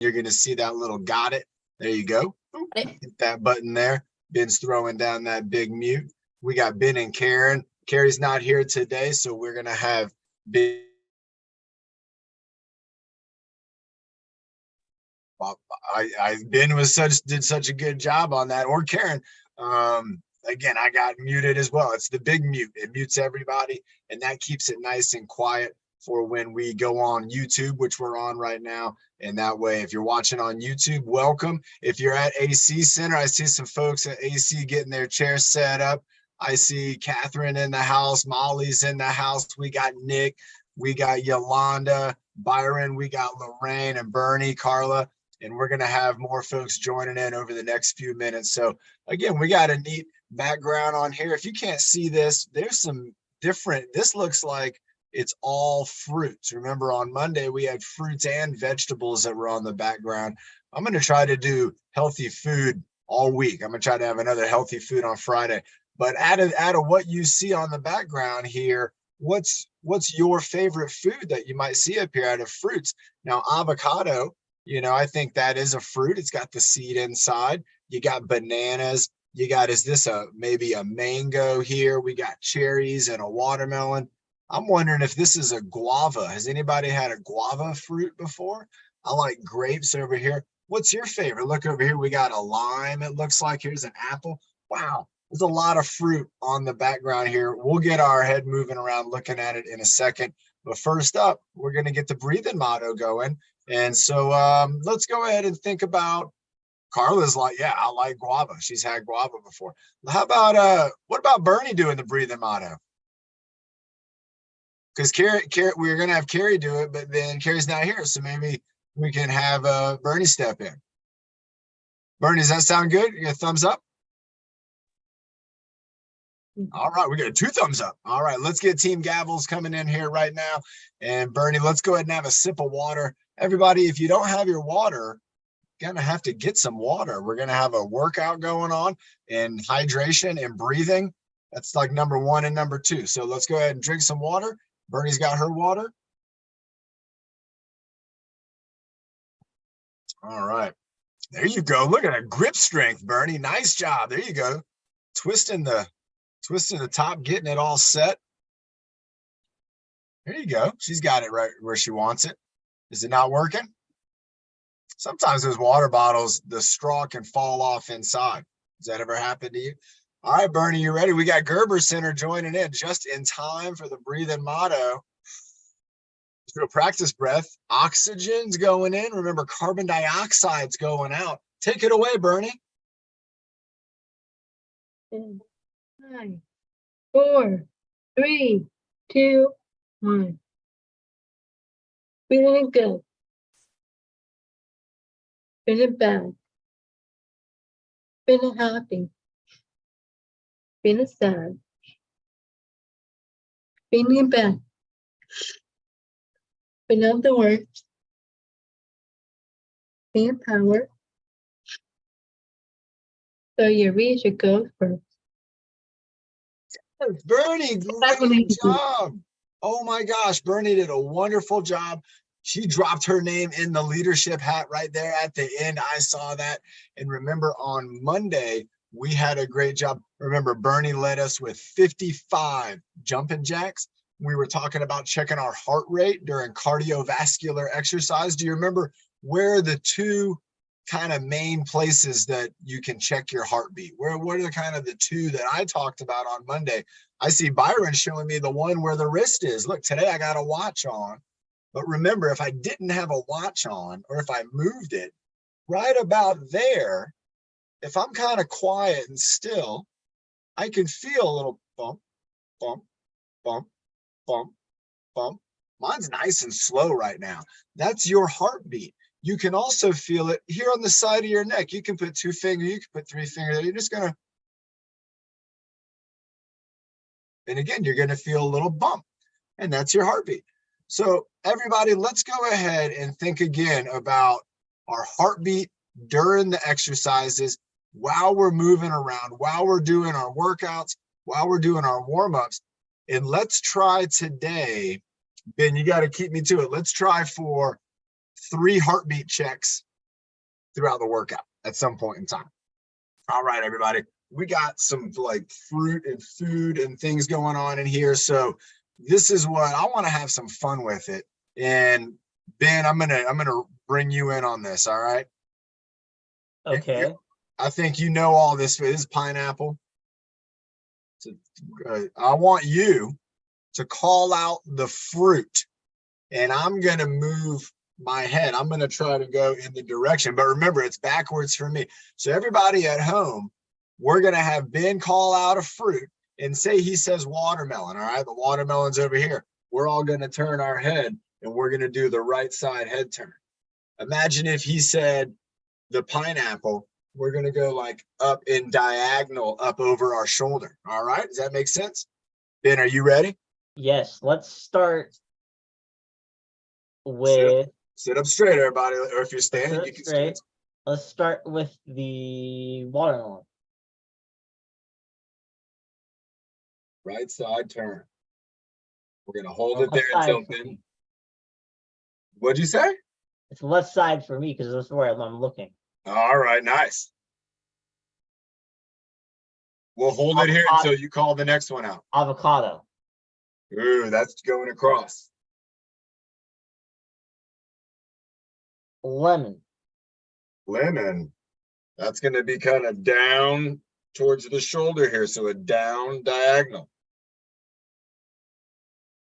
you're going to see that little got it. There you go. Hit that button there. Ben's throwing down that big mute. We got Ben and Karen. Carrie's not here today, so we're going to have Ben. Ben did such a good job on that, or Karen. Again, I got muted as well. It's the big mute. It mutes everybody, and that keeps it nice and quiet for when we go on YouTube, which we're on right now. And that way, if you're watching on YouTube, welcome. If you're at AC Center, I see some folks at AC getting their chairs set up. I see Catherine in the house. Molly's in the house. We got Nick. We got Yolanda, Byron. We got Lorraine and Bernie, Carla. And we're going to have more folks joining in over the next few minutes. So again, we got a neat background on here. If you can't see this, there's some different, this looks like it's all fruits. Remember on Monday, we had fruits and vegetables that were on the background. I'm going to try to do healthy food all week. I'm going to try to have another healthy food on Friday. But out of what you see on the background here, what's your favorite food that you might see up here out of fruits? Now, avocado, you know, I think that is a fruit. It's got the seed inside. You got bananas. You got, is this maybe a mango here? We got cherries and a watermelon. I'm wondering if this is a guava. Has anybody had a guava fruit before? I like grapes over here. What's your favorite? Look over here. We got a lime. It looks like here's an apple. Wow. There's a lot of fruit on the background here. We'll get our head moving around looking at it in a second. But first up, we're going to get the breathing motto going. And so let's go ahead and think about, Carla's like, yeah, I like guava. She's had guava before. How about, what about Bernie doing the breathing motto? Because Carrie, we're going to have Carrie do it, but then Carrie's not here. So maybe we can have Bernie step in. Bernie, does that sound good? You got a thumbs up? All right, we got 2 thumbs up. All right, let's get Team Gavels coming in here right now. And Bernie, let's go ahead and have a sip of water. Everybody, if you don't have your water, you're gonna have to get some water. We're gonna have a workout going on, and hydration and breathing. That's like number 1 and number 2. So let's go ahead and drink some water. Bernie's got her water. All right, there you go. Look at that grip strength, Bernie. Nice job. There you go. Twisting the top, getting it all set. There you go. She's got it right where she wants it. Is it not working? Sometimes those water bottles, the straw can fall off inside. Does that ever happen to you? All right, Bernie, you ready? We got Gerber Center joining in just in time for the breathing motto. Do a practice breath. Oxygen's going in. Remember, carbon dioxide's going out. Take it away, Bernie. 10, 9, 4, 3, 2, 1. Feeling good. Feeling bad. Feeling happy. Feeling sad. Feeling bad. Feeling the worst. Feeling power. So you reach your goals first. Bernie, great job. Oh my gosh, Bernie did a wonderful job. She dropped her name in the leadership hat right there at the end. I saw that. And remember, on Monday, we had a great job. Remember, Bernie led us with 55 jumping jacks. We were talking about checking our heart rate during cardiovascular exercise. Do you remember where are the 2 kind of main places that you can check your heartbeat? What are the kind of the 2 that I talked about on Monday? I see Byron showing me the one where the wrist is. Look, today I got a watch on. But remember, if I didn't have a watch on, or if I moved it right about there, if I'm kind of quiet and still, I can feel a little bump, bump, bump, bump, bump. Mine's nice and slow right now. That's your heartbeat. You can also feel it here on the side of your neck. You can put 2 fingers, you can put 3 fingers. You're just gonna, and again, you're gonna feel a little bump, and that's your heartbeat. So everybody, let's go ahead and think again about our heartbeat during the exercises, while we're moving around, while we're doing our workouts, while we're doing our warm-ups. And let's try today, Ben, you got to keep me to it. Let's try for 3 heartbeat checks throughout the workout at some point in time. All right, everybody. We got some like fruit and food and things going on in here. So this is what I want to have some fun with it. And Ben, I'm gonna bring you in on this. All right. Okay. I think you know all this. This is pineapple. So, I want you to call out the fruit, and I'm gonna move my head. I'm gonna try to go in the direction, but remember, it's backwards for me. So everybody at home, we're gonna have Ben call out a fruit and say he says watermelon. All right, the watermelon's over here. We're all gonna turn our head, and we're gonna do the right side head turn. Imagine if he said the pineapple, we're going to go like up in diagonal up over our shoulder. All right. Does that make sense? Ben, are you ready? Yes. Let's start with sit up straight, everybody. Or if you're standing, you can straight. stand. Let's start with the watermelon. Right side turn. We're going to hold it there until Ben. What'd you say? It's left side for me because that's where I'm looking. All right, nice. We'll hold it here until you call the next one out. Avocado. Ooh, that's going across. Lemon. Lemon. That's going to be kind of down towards the shoulder here, so a down diagonal.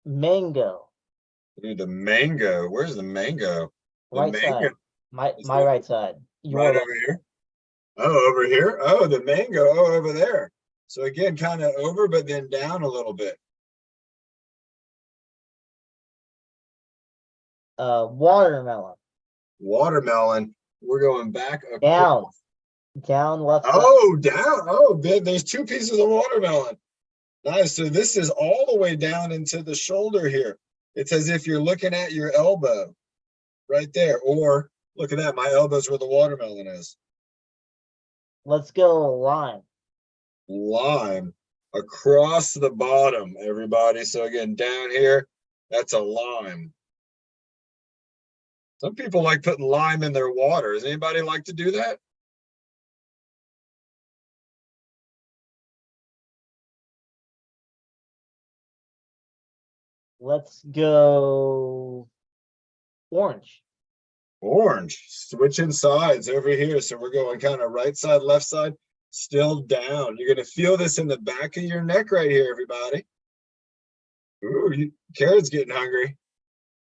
Mango. Ooh, the mango. Where's the mango? The Right mango. side. My right side. Right over here. Oh, over here. Oh, the mango. Oh, over there. So again, kind of over, but then down a little bit. Watermelon. Watermelon. We're going back across. Down left side. Oh, down. Oh, there's two pieces of watermelon. Nice. So this is all the way down into the shoulder here. It's as if you're looking at your elbow right there. Or look at that. My elbow's where the watermelon is. Let's go lime. Lime across the bottom, everybody. So again, down here, that's a lime. Some people like putting lime in their water. Does anybody like to do that? Let's go orange. Orange. Switching sides over here. So we're going kind of right side, left side, still down. You're going to feel this in the back of your neck right here, everybody. Ooh, Karen's getting hungry.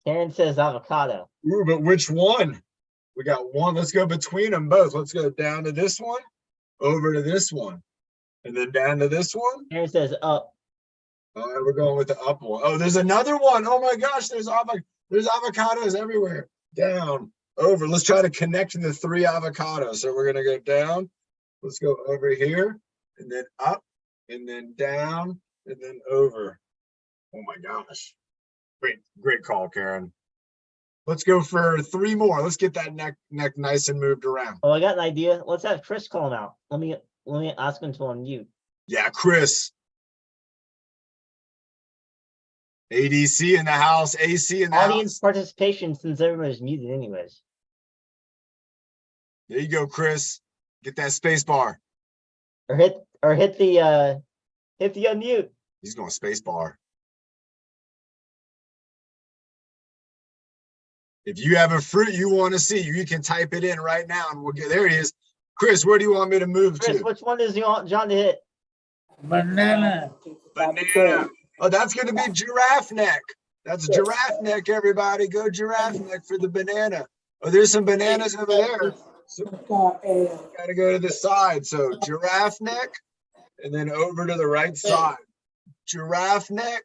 Karen says avocado. Ooh, but which one? We got one. Let's go between them both. Let's go down to this one, over to this one, and then down to this one. Karen says up. All right, we're going with the up one. Oh, there's another one. Oh my gosh, there's avocados everywhere. Down, over. Let's try to connect the three avocados. So we're gonna go down. Let's go over here, and then up, and then down, and then over. Oh my gosh. Great call, Karen. Let's go for three more. Let's get that neck nice and moved around. Oh, I got an idea. Let's have Chris call him out. Let me ask him to unmute. Yeah, Chris. ADC in the house, AC in the Audience house. Participation since everybody's muted anyways. There you go, Chris. Get that space bar. Or hit the unmute. He's going space bar. If you have a fruit you want to see, you can type it in right now and we'll get there. He is. Chris, where do you want me to move Chris, to? which one does you want John to hit? Banana. Banana. Oh, that's going to be giraffe neck. That's giraffe neck, everybody. Go giraffe neck for the banana. Oh, there's some bananas over there. So got to go to the side. So giraffe neck and then over to the right side. Giraffe neck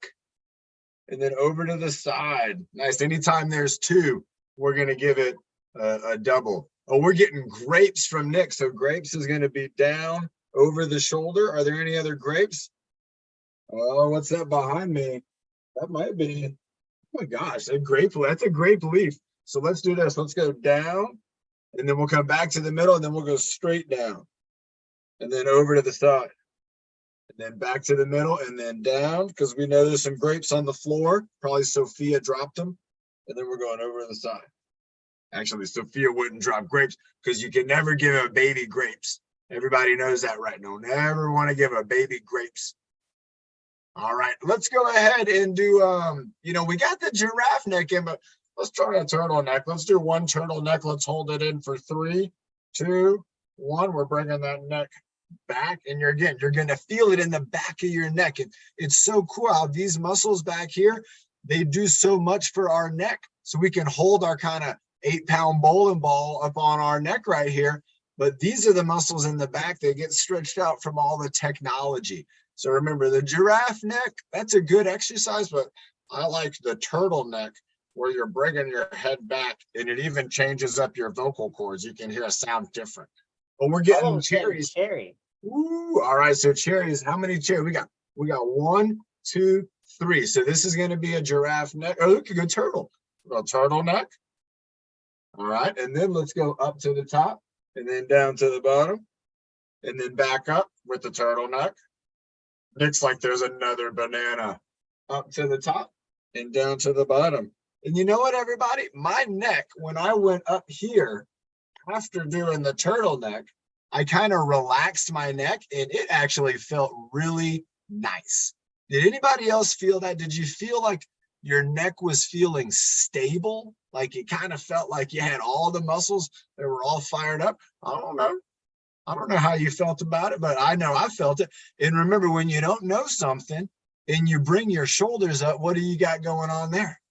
and then over to the side. Nice. Anytime there's two, we're going to give it a double. Oh, we're getting grapes from Nick. So grapes is going to be down over the shoulder. Are there any other grapes? Oh, what's that behind me? That might be, oh my gosh, that's a grape leaf. So let's do this. Let's go down and then we'll come back to the middle and then we'll go straight down and then over to the side and then back to the middle and then down because we know there's some grapes on the floor. Probably Sophia dropped them and then we're going over to the side. Actually, Sophia wouldn't drop grapes because you can never give a baby grapes. Everybody knows that, right? No, never want to give a baby grapes. All right, let's go ahead and do, we got the giraffe neck in, but let's try a turtleneck. Let's do one turtleneck. Let's hold it in for 3, 2, 1. We're bringing that neck back, and you're going to feel it in the back of your neck. It's so cool how these muscles back here, they do so much for our neck. So we can hold our kind of 8-pound bowling ball up on our neck right here. But these are the muscles in the back that get stretched out from all the technology. So remember, the giraffe neck, that's a good exercise, but I like the turtleneck where you're bringing your head back, and it even changes up your vocal cords. You can hear a sound different. But we're getting cherries. Cherry. Ooh, all right, so cherries. How many cherries? We got 1, 2, 3. So this is going to be a giraffe neck. Oh, look, a good turtle. A turtleneck. All right, and then let's go up to the top and then down to the bottom and then back up with the turtleneck. Looks like there's another banana up to the top and down to the bottom. And you know what, everybody? My neck, when I went up here after doing the turtleneck, I kind of relaxed my neck and it actually felt really nice. Did anybody else feel that? Did you feel like your neck was feeling stable? Like it kind of felt like you had all the muscles that were all fired up? I don't know. I don't know how you felt about it, but I know I felt it. And remember, when you don't know something and you bring your shoulders up, what do you got going on there?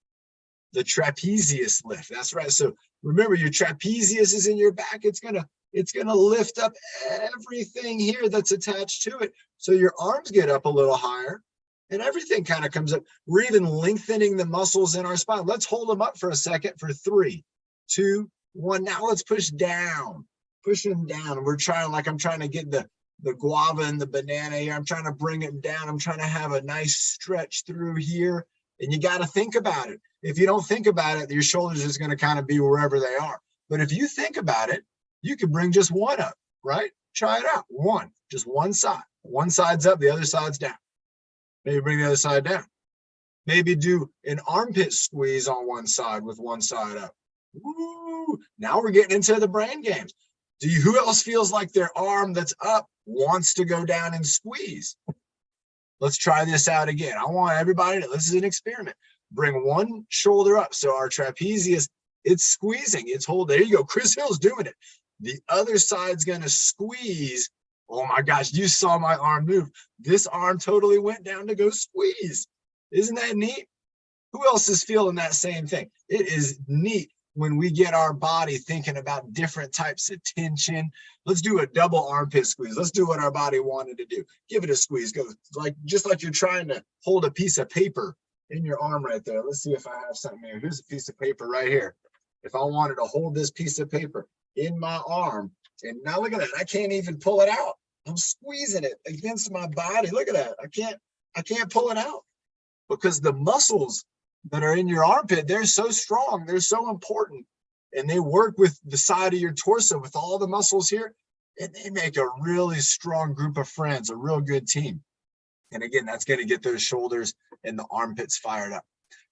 The trapezius lift. That's right. So remember, your trapezius is in your back. It's gonna lift up everything here that's attached to it. So your arms get up a little higher and everything kind of comes up. We're even lengthening the muscles in our spine. Let's hold them up for a second for 3, 2, 1. Now let's push down. Push them down. We're trying, like I'm trying to get the guava and the banana here. I'm trying to bring it down. I'm trying to have a nice stretch through here. And you got to think about it. If you don't think about it, your shoulders is going to kind of be wherever they are. But if you think about it, you can bring just one up, right? Try it out. One, just one side. One side's up, the other side's down. Maybe bring the other side down. Maybe do an armpit squeeze on one side with one side up. Woo! Now we're getting into the brain games. Who else feels like their arm that's up wants to go down and squeeze? Let's try this out again. I want everybody to, this is an experiment. Bring one shoulder up. So our trapezius, it's squeezing, it's holding. There you go. Chris Hill's doing it. The other side's going to squeeze. Oh my gosh, you saw my arm move. This arm totally went down to go squeeze. Isn't that neat? Who else is feeling that same thing? It is neat when we get our body thinking about different types of tension. Let's do a double armpit squeeze. Let's do what our body wanted to do. Give it a squeeze. Go just like you're trying to hold a piece of paper in your arm right there. Let's see if I have something here. Here's a piece of paper right here. If I wanted to hold this piece of paper in my arm, and now look at that, I can't even pull it out. I'm squeezing it against my body. Look at that. I can't pull it out because the muscles that are in your armpit, they're so strong, they're so important, and they work with the side of your torso with all the muscles here, and they make a really strong group of friends, a real good team. And again, that's going to get those shoulders and the armpits fired up.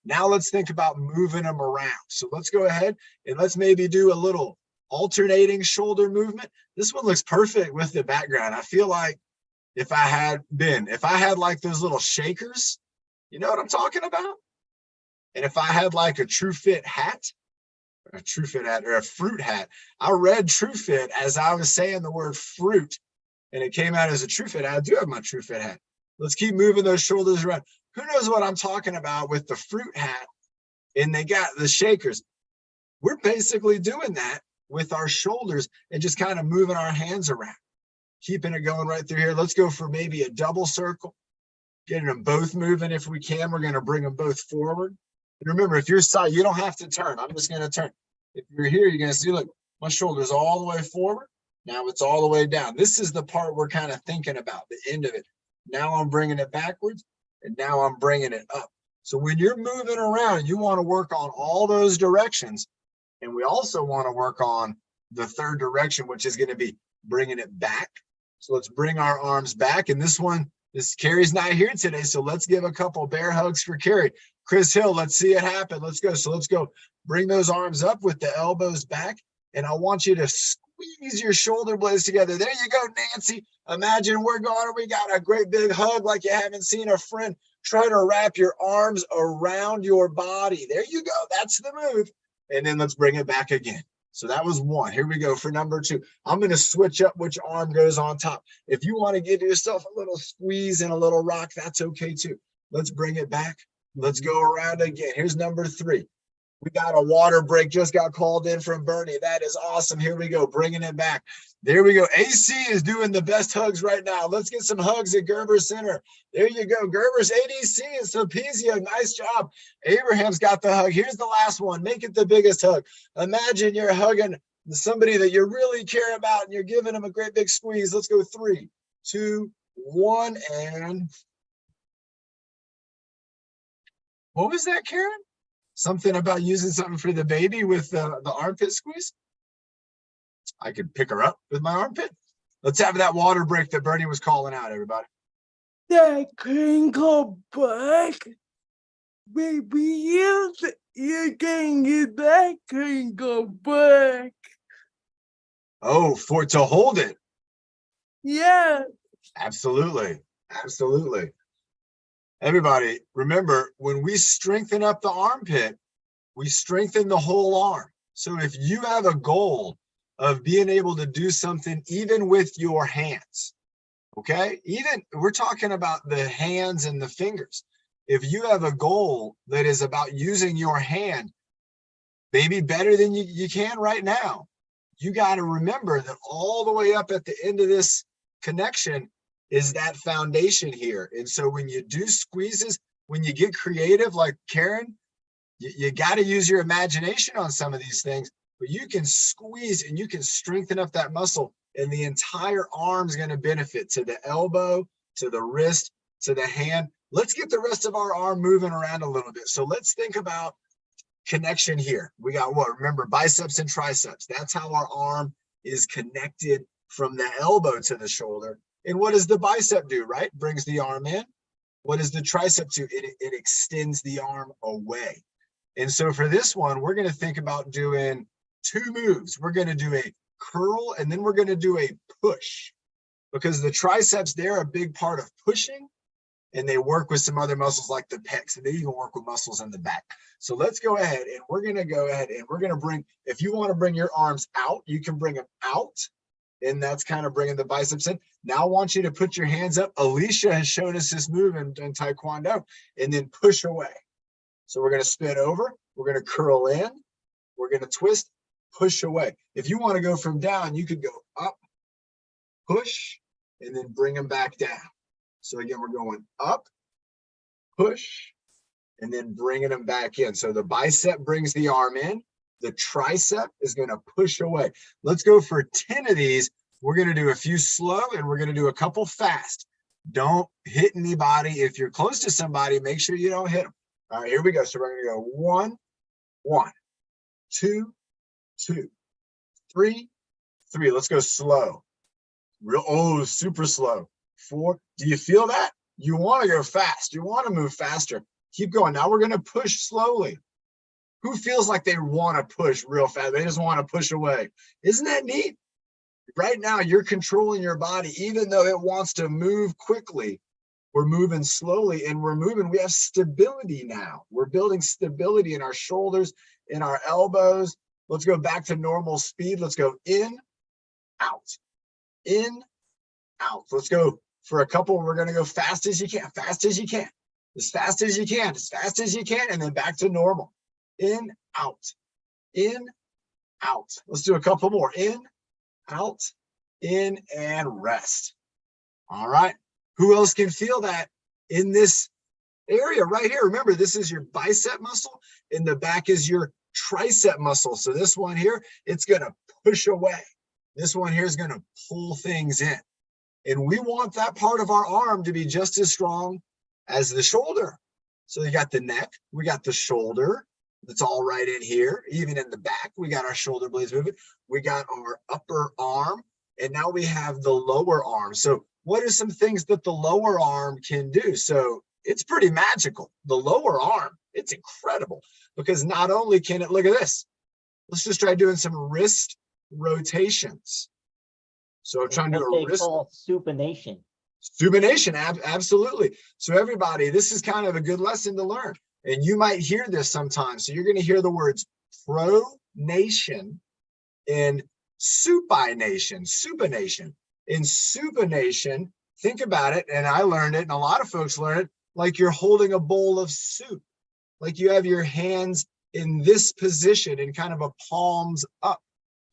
Now let's think about moving them around. So let's go ahead and let's maybe do a little alternating shoulder movement. This one looks perfect with the background. I feel like if I had like those little shakers, you know what I'm talking about? And if I had like a TruFit hat, or a fruit hat, I read TruFit as I was saying the word fruit, and it came out as a TruFit. I do have my TruFit hat. Let's keep moving those shoulders around. Who knows what I'm talking about with the fruit hat? And they got the shakers. We're basically doing that with our shoulders and just kind of moving our hands around, keeping it going right through here. Let's go for maybe a double circle, getting them both moving if we can. We're going to bring them both forward. And remember, if you're side, you don't have to turn. I'm just going to turn. If you're here, you're going to see, look, my shoulder's all the way forward. Now it's all the way down. This is the part we're kind of thinking about, the end of it. Now I'm bringing it backwards, and now I'm bringing it up. So when you're moving around, you want to work on all those directions. And we also want to work on the third direction, which is going to be bringing it back. So let's bring our arms back. And this Carrie's not here today, so let's give a couple bear hugs for Carrie. Chris Hill, let's see it happen. Let's go. So let's go. Bring those arms up with the elbows back. And I want you to squeeze your shoulder blades together. There you go, Nancy. Imagine we're going, we got a great big hug like you haven't seen a friend. Try to wrap your arms around your body. There you go. That's the move. And then let's bring it back again. So that was one. Here we go for number two. I'm going to switch up which arm goes on top. If you want to give yourself a little squeeze and a little rock, that's okay too. Let's bring it back. Let's go around again. Here's number three. We got a water break, just got called in from Bernie. That is awesome. Here we go, bringing it back. There we go. AC is doing the best hugs right now. Let's get some hugs at Gerber Center. There you go. Gerber's ADC and Sulpicia. Nice job. Abraham's got the hug. Here's the last one. Make it the biggest hug. Imagine you're hugging somebody that you really care about and you're giving them a great big squeeze. Let's go 3, 2, 1, and what was that, Karen? Something about using something for the baby with the armpit squeeze? I could pick her up with my armpit. Let's have that water break that Bernie was calling out, everybody. That crinkle back. Baby, you can get that crinkle back. Oh, to hold it. Yeah. Absolutely. Absolutely. Everybody, remember, when we strengthen up the armpit, we strengthen the whole arm. So if you have a goal of being able to do something even with your hands, okay? Even we're talking about the hands and the fingers. If you have a goal that is about using your hand, maybe better than you can right now, you got to remember that all the way up at the end of this connection is that foundation here. And so when you do squeezes, when you get creative like Karen, you got to use your imagination on some of these things, but you can squeeze and you can strengthen up that muscle and the entire arm's going to benefit, to the elbow, to the wrist, to the hand. Let's get the rest of our arm moving around a little bit. So let's think about connection here. We got what? Remember, biceps and triceps. That's how our arm is connected from the elbow to the shoulder. And what does the bicep do, right? Brings the arm in. What does the tricep do? It extends the arm away. And so for this one, we're going to think about doing 2 moves. We're going to do a curl and then we're going to do a push, because the triceps, they're a big part of pushing, and they work with some other muscles like the pecs, and they even work with muscles in the back. So let's go ahead and we're going to go ahead and we're going to bring, if you want to bring your arms out, you can bring them out. And that's kind of bringing the biceps in. Now I want you to put your hands up. Alicia has shown us this move in Taekwondo, and then push away. So we're going to spin over. We're going to curl in. We're going to twist, push away. If you want to go from down, you could go up, push, and then bring them back down. So again, we're going up, push, and then bringing them back in. So the bicep brings the arm in. The tricep is going to push away. Let's go for 10 of these. We're going to do a few slow and we're going to do a couple fast. Don't hit anybody. If you're close to somebody, make sure you don't hit them. All right, here we go. So we're going to go 1, 1, 2, 2, 3, 3. Let's go slow. Super slow. 4. Do you feel that? You want to go fast. You want to move faster. Keep going. Now we're going to push slowly. Who feels like they want to push real fast? They just want to push away. Isn't that neat? Right now, you're controlling your body, even though it wants to move quickly. We're moving slowly and we have stability now. We're building stability in our shoulders, in our elbows. Let's go back to normal speed. Let's go in, out, in, out. Let's go for a couple. We're going to go fast as you can, fast as you can, as fast as you can, as fast as you can, and then back to normal. In, out, in, out. Let's do a couple more. In, out, in, and rest. All right. Who else can feel that in this area right here? Remember, this is your bicep muscle. In the back is your tricep muscle. So this one here, it's going to push away. This one here is going to pull things in. And we want that part of our arm to be just as strong as the shoulder. So you got the neck, we got the shoulder. That's all right in here. Even in the back, we got our shoulder blades moving. We got our upper arm, and now we have the lower arm. So what are some things that the lower arm can do? So it's pretty magical. The lower arm, It's incredible because not only can it, look at this. Let's just try doing some wrist rotations. So I'm trying to do What a they wrist call supination. supination. Absolutely. So everybody, this is kind of a good lesson to learn. And you might hear this sometimes. So you're going to hear the words pronation and supination. In supination, think about it, and I learned it, and a lot of folks learn it, like you're holding a bowl of soup. Like you have your hands in this position, in kind of a palms up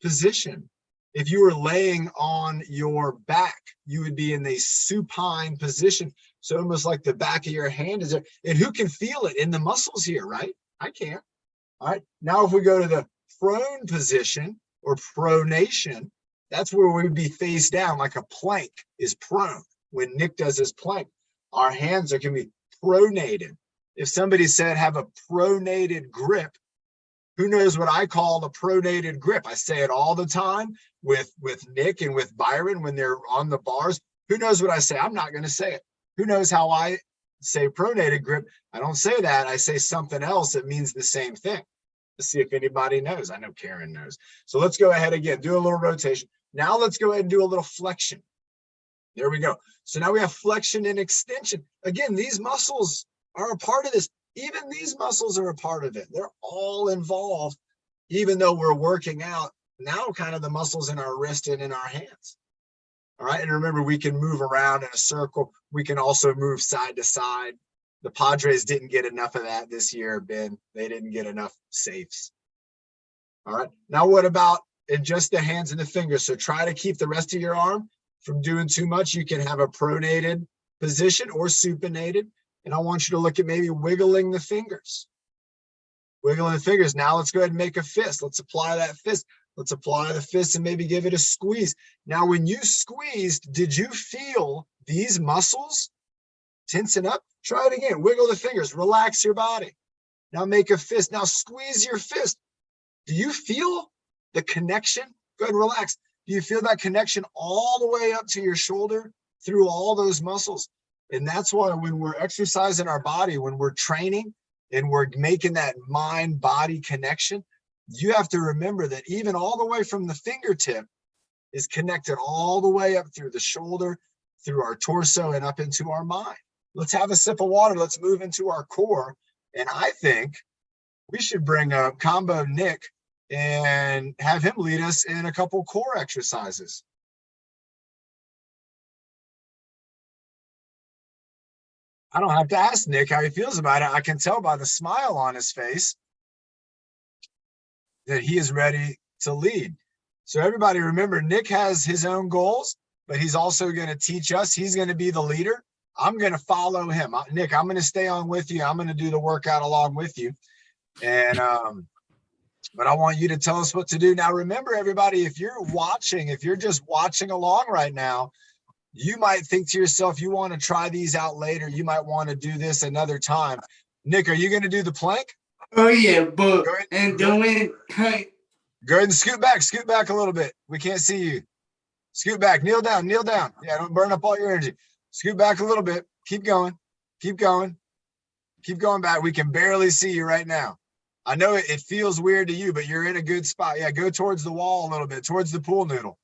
position. If you were laying on your back, you would be in a supine position. So almost like the back of your hand is there. And who can feel it in the muscles here, right? I can't. All right. Now, if we go to the prone position or pronation, that's where we would be face down, like a plank is prone. When Nick does his plank, our hands can be pronated. If somebody said have a pronated grip, who knows what I call the pronated grip? I say it all the time with Nick and with Byron when they're on the bars. Who knows what I say? I'm not going to say it. Who knows how I say pronated grip? I don't say that. I say something else that means the same thing. Let's see if anybody knows. I know Karen knows. So let's go ahead again, do a little rotation. Now let's go ahead and do a little flexion. There we go. So now we have flexion and extension. Again, these muscles are a part of this. Even these muscles are a part of it. They're all involved, even though we're working out now kind of the muscles in our wrist and in our hands. All right. And remember, we can move around in a circle. We can also move side to side. The Padres didn't get enough of that this year, Ben. They didn't get enough safes. All right. Now, what about in just the hands and the fingers? So try to keep the rest of your arm from doing too much. You can have a pronated position or supinated. And I want you to look at maybe wiggling the fingers. Wiggling the fingers. Now let's go ahead and make a fist. Let's apply that fist. Let's apply the fist and maybe give it a squeeze. Now, when you squeezed, did you feel these muscles tensing up? Try it again. Wiggle the fingers. Relax your body. Now make a fist. Now squeeze your fist. Do you feel the connection? Go ahead and relax. Do you feel that connection all the way up to your shoulder through all those muscles? And that's why when we're exercising our body, when we're training and we're making that mind-body connection, you have to remember that even all the way from the fingertip is connected all the way up through the shoulder, through our torso, and up into our mind. Let's have a sip of water. Let's move into our core. And I think we should bring up Combo Nick and have him lead us in a couple core exercises. I don't have to ask Nick how he feels about it. I can tell by the smile on his face that he is ready to lead. So everybody remember, Nick has his own goals, but he's also going to teach us. He's going to be the leader. I'm going to follow him. Nick, I'm going to stay on with you. I'm going to do the workout along with you. And, but I want you to tell us what to do. Now, remember, everybody, if you're watching, if you're just watching along right now, you might think to yourself, you want to try these out later. You might want to do this another time. Nick, are you going to do the plank? Oh yeah, but Go ahead, and go doing go ahead and scoot back a little bit. We can't see you. Scoot back, kneel down. Yeah, don't burn up all your energy. Scoot back a little bit. Keep going back. We can barely see you right now. I know it feels weird to you, but you're in a good spot. Yeah, go towards the wall a little bit, towards the pool noodle.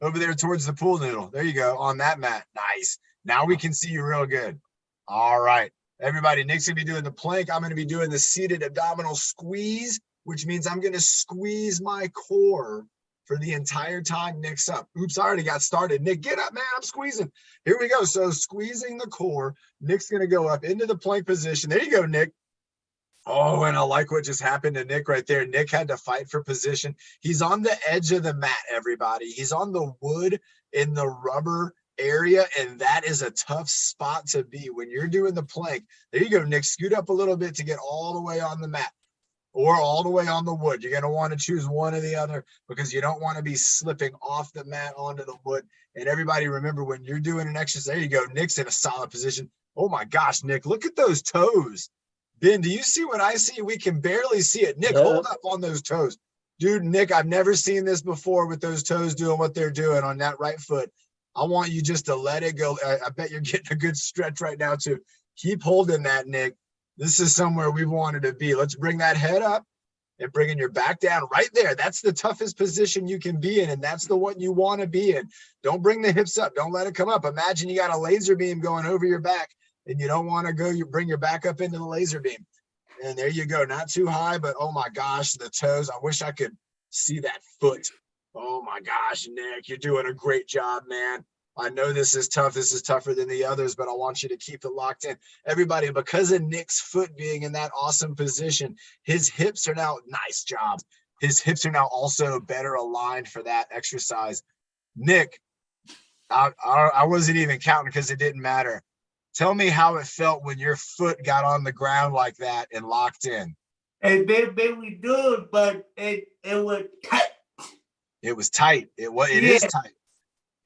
Over there towards the pool noodle. There you go, on that mat. Nice. Now we can see you real good. All right. Everybody, Nick's going to be doing the plank. I'm going to be doing the seated abdominal squeeze, which means I'm going to squeeze my core for the entire time Nick's up. Oops, I already got started. Nick, get up, man. I'm squeezing. Here we go. So squeezing the core. Nick's going to go up into the plank position. There you go, Nick. Oh, and I like what just happened to Nick right there. Nick had to fight for position. He's on the edge of the mat, everybody. He's on the wood in the rubber area, and that is a tough spot to be when you're doing the plank. There you go, Nick. Scoot up a little bit to get all the way on the mat or all the way on the wood. You're going to want to choose one or the other because you don't want to be slipping off the mat onto the wood. And everybody remember, when you're doing an exercise, there you go. Nick's in a solid position. Oh, my gosh, Nick, look at those toes. Ben, do you see what I see? We can barely see it. Nick, hold up on those toes. Dude, Nick, I've never seen this before with those toes doing what they're doing on that right foot. I want you just to let it go. I bet you're getting a good stretch right now, too. Keep holding that, Nick. This is somewhere we wanted to be. Let's bring that head up and bringing your back down right there. That's the toughest position you can be in, and that's the one you want to be in. Don't bring the hips up. Don't let it come up. Imagine you got a laser beam going over your back and you don't want to go, you bring your back up into the laser beam. And there you go. Not too high, but oh my gosh, the toes. I wish I could see that foot. Oh my gosh, Nick, you're doing a great job, man. I know this is tough. This is tougher than the others, but I want you to keep it locked in. Everybody, because of Nick's foot being in that awesome position, his hips are now, nice job. His hips are now also better aligned for that exercise. Nick, I wasn't even counting because it didn't matter. Tell me how it felt when your foot got on the ground like that and locked in. It's very good, but it was tight. It was tight. It is tight.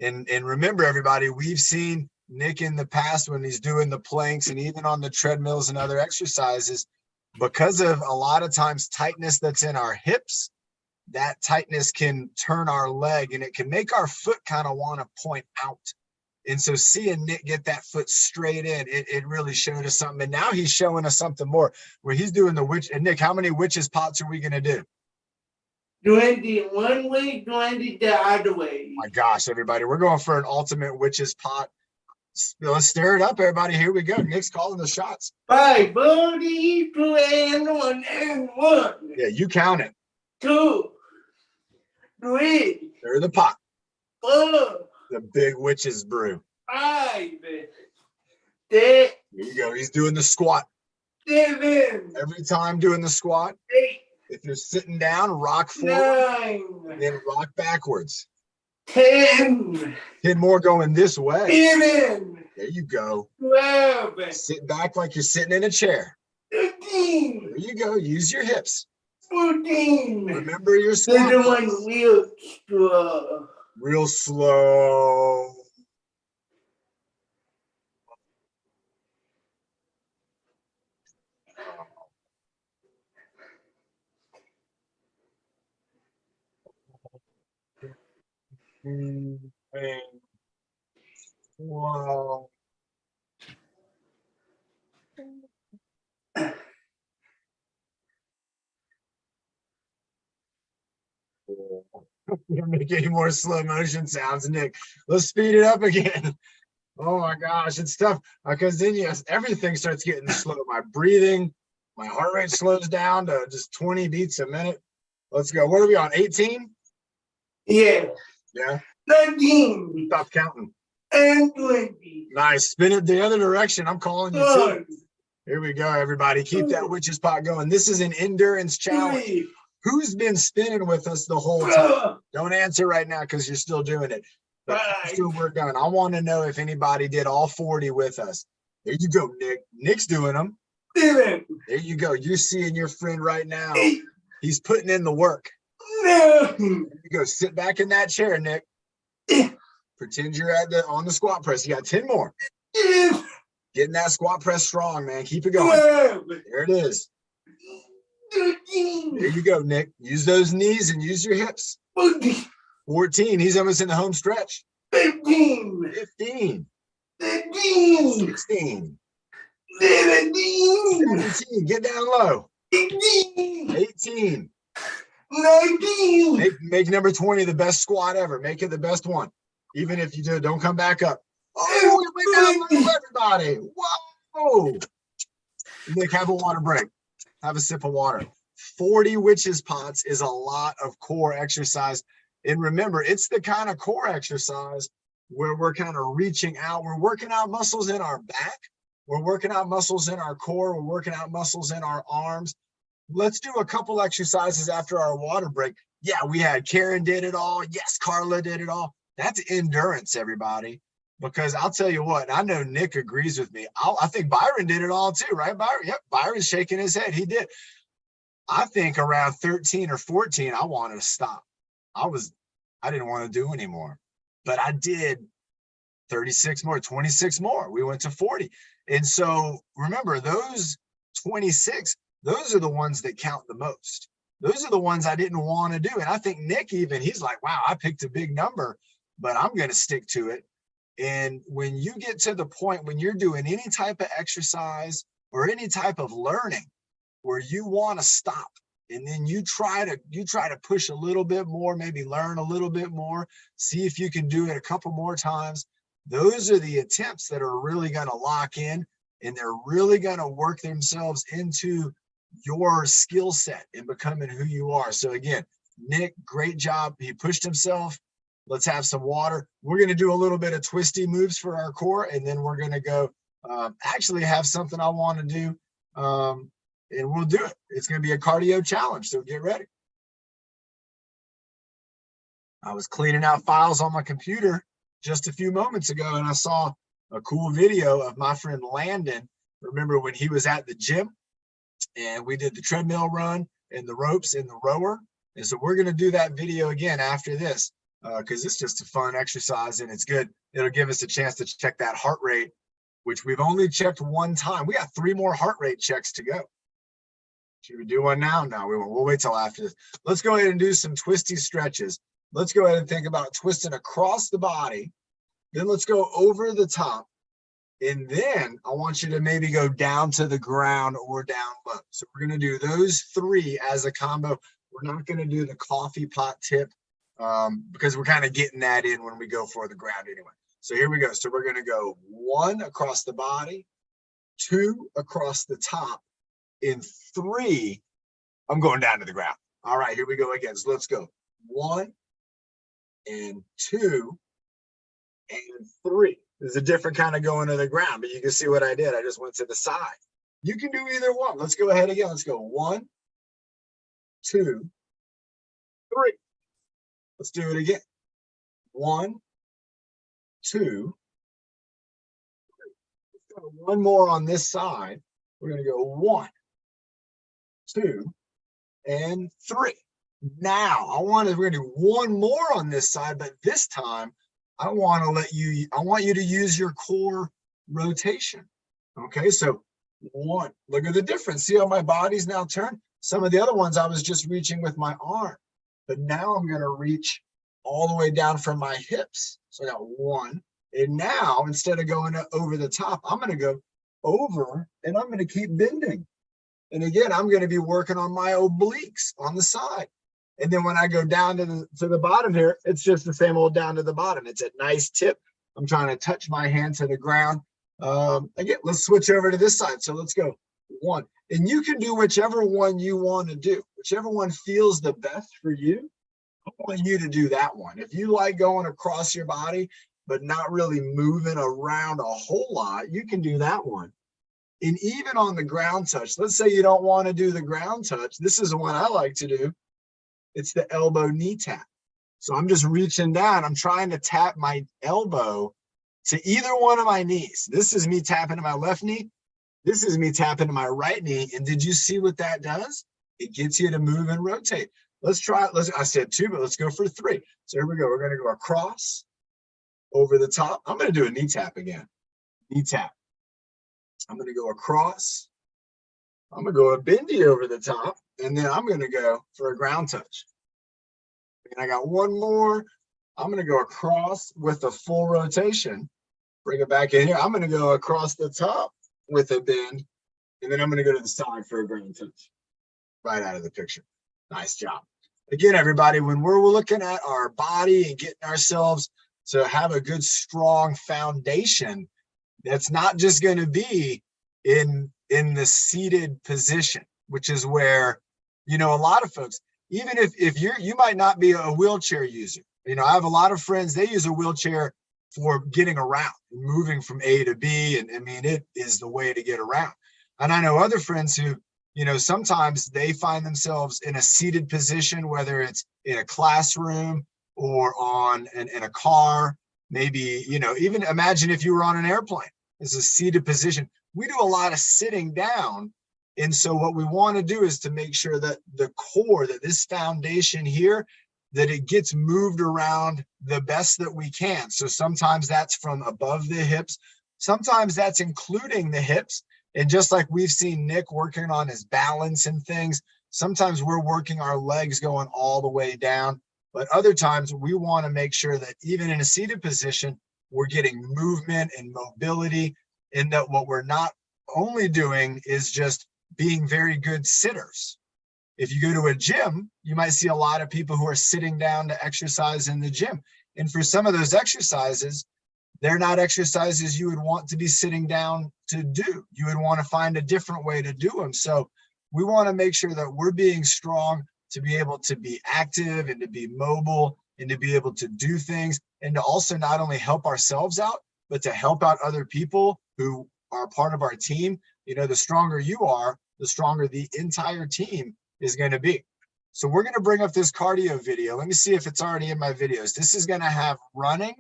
And remember, everybody, we've seen Nick in the past when he's doing the planks and even on the treadmills and other exercises, because of a lot of times tightness that's in our hips, that tightness can turn our leg and it can make our foot kind of want to point out. And so seeing Nick get that foot straight in, it really showed us something. And now he's showing us something more where he's doing the witch. And Nick, how many witches pots are we going to do? 20 one way, 20 the other way. My gosh, everybody, we're going for an ultimate witches pot. Let's stir it up, everybody. Here we go. Nick's calling the shots. 5, 40, 2, and 1, and 1. Yeah, you count it. 2, 3, Stir the pot. 4, The big witches brew. 5, 6, Here you go. He's doing the squat. 7, Every time doing the squat. 8, If you're sitting down, rock forward, 9, then rock backwards. 10, 10 more going this way. 11, There you go. 12, Sit back like you're sitting in a chair. 13, There you go. Use your hips. 14. Remember your squat. Another one real slow. Real slow. Wow. Can't make any more slow motion sounds, Nick. Let's speed it up again. Oh my gosh, it's tough because then everything starts getting slow. My breathing, my heart rate slows down to just 20 beats a minute. Let's go. What are we on? 18? Yeah. Yeah. 19 Stop counting. and 20. Nice. Spin it the other direction. I'm calling you too. Here we go, everybody. Keep that witch's pot going. This is an endurance challenge. 3, Who's been spinning with us the whole time? Don't answer right now because you're still doing it. But after we're done, I want to know if anybody did all 40 with us. There you go, Nick. Nick's doing them. 7, There you go. You're seeing your friend right now. 8, He's putting in the work. 9, There you go. Sit back in that chair, Nick. Pretend you're on the squat press. You got 10 more. 10, Getting that squat press strong, man. Keep it going. 12, There it is. 13, There you go, Nick. Use those knees and use your hips. 14, 14. He's almost in the home stretch. 15, 15. 16, 16. 17, 17. Get down low. 18, 18. 19. Make number 20 the best squat ever. Make it the best one. Even if you do, don't come back up. Oh, you went down low, everybody. Whoa. Nick, have a water break. Have a sip of water. 40 witches pots is a lot of core exercise. And remember, it's the kind of core exercise where we're kind of reaching out. We're working out muscles in our back. We're working out muscles in our core. We're working out muscles in our arms. Let's do a couple exercises after our water break. Yeah, we had Karen did it all. Yes, Carla did it all. That's endurance, everybody. Because I'll tell you what, I know Nick agrees with me. I think Byron did it all too, right, Byron? Yep, Byron's shaking his head. He did. I think around 13 or 14, I wanted to stop. I didn't want to do anymore. But I did 36 more, 26 more. We went to 40. And so remember, those 26, those are the ones that count the most. Those are the ones I didn't want to do. And I think Nick even, he's like, wow, I picked a big number, but I'm going to stick to it. And when you get to the point when you're doing any type of exercise or any type of learning where you want to stop, and then you try to push a little bit more, maybe learn a little bit more, see if you can do it a couple more times. Those are the attempts that are really going to lock in, and they're really going to work themselves into your skill set and becoming who you are. So again, Nick, great job. He pushed himself. Let's have some water. We're going to do a little bit of twisty moves for our core, and then we're going to go actually have something I want to do, and we'll do it. It's going to be a cardio challenge, so get ready. I was cleaning out files on my computer just a few moments ago, and I saw a cool video of my friend Landon. Remember when he was at the gym and we did the treadmill run and the ropes and the rower? And so we're going to do that video again after this, because it's just a fun exercise and it's good. It'll give us a chance to check that heart rate, which we've only checked one time. We got 3 more heart rate checks to go. Should we do one now? No, we won't. We'll wait till after this. Let's go ahead and do some twisty stretches. Let's go ahead and think about twisting across the body. Then let's go over the top. And then I want you to maybe go down to the ground or down low. So we're going to do those 3 as a combo. We're not going to do the coffee pot tip because we're kind of getting that in when we go for the ground anyway. So here we go. So we're going to go 1 across the body, 2 across the top, and 3, I'm going down to the ground. All right, here we go again. So let's go 1 and 2 and 3. There's a different kind of going to the ground, but you can see what I did. I just went to the side. You can do either one. Let's go ahead again. Let's go 1, 2, 3. Let's do it again. 1, 2, 3. Let's go 1 more on this side. We're going to go 1, 2, and 3. Now we're going to do 1 more on this side, but this time I want you to use your core rotation. Okay, so 1, look at the difference. See how my body's now turned? Some of the other ones I was just reaching with my arm, but now I'm going to reach all the way down from my hips. So I got 1, and now instead of going over the top, I'm going to go over and I'm going to keep bending. And again, I'm going to be working on my obliques on the side. And then when I go down to the bottom here, it's just the same old down to the bottom. It's a nice tip. I'm trying to touch my hand to the ground. Again, let's switch over to this side. So let's go 1. And you can do whichever one you want to do. Whichever one feels the best for you, I want you to do that one. If you like going across your body, but not really moving around a whole lot, you can do that one. And even on the ground touch, let's say you don't want to do the ground touch. This is the one I like to do. It's the elbow knee tap. So I'm just reaching down. I'm trying to tap my elbow to either one of my knees. This is me tapping to my left knee. This is me tapping to my right knee. And did you see what that does? It gets you to move and rotate. Let's try it. I said 2, but let's go for 3. So here we go. We're going to go across, over the top. I'm going to do a knee tap again. Knee tap. I'm going to go across. I'm going to go a bendy over the top. And then I'm going to go for a ground touch. And I got 1 more. I'm going to go across with a full rotation. Bring it back in here. I'm going to go across the top with a bend. And then I'm going to go to the side for a ground touch. Right out of the picture. Nice job. Again, everybody, when we're looking at our body and getting ourselves to have a good, strong foundation, that's not just going to be in the seated position, which is where, a lot of folks, even if you might not be a wheelchair user. I have a lot of friends, they use a wheelchair for getting around, moving from A to B. And I mean, it is the way to get around. And I know other friends who, sometimes they find themselves in a seated position, whether it's in a classroom or in a car, maybe, even imagine if you were on an airplane. It's a seated position. We do a lot of sitting down. And so what we want to do is to make sure that the core, that this foundation here, that it gets moved around the best that we can. So sometimes that's from above the hips. Sometimes that's including the hips. And just like we've seen Nick working on his balance and things, sometimes we're working our legs going all the way down. But other times we want to make sure that even in a seated position, we're getting movement and mobility, and that what we're not only doing is just being very good sitters. If you go to a gym, you might see a lot of people who are sitting down to exercise in the gym. And for some of those exercises, they're not exercises you would want to be sitting down to do. You would want to find a different way to do them. So we want to make sure that we're being strong to be able to be active and to be mobile and to be able to do things and to also not only help ourselves out, but to help out other people who are part of our team. You know, the stronger you are, the stronger the entire team is going to be. So we're going to bring up this cardio video. Let me see if it's already in my videos. This is going to have running,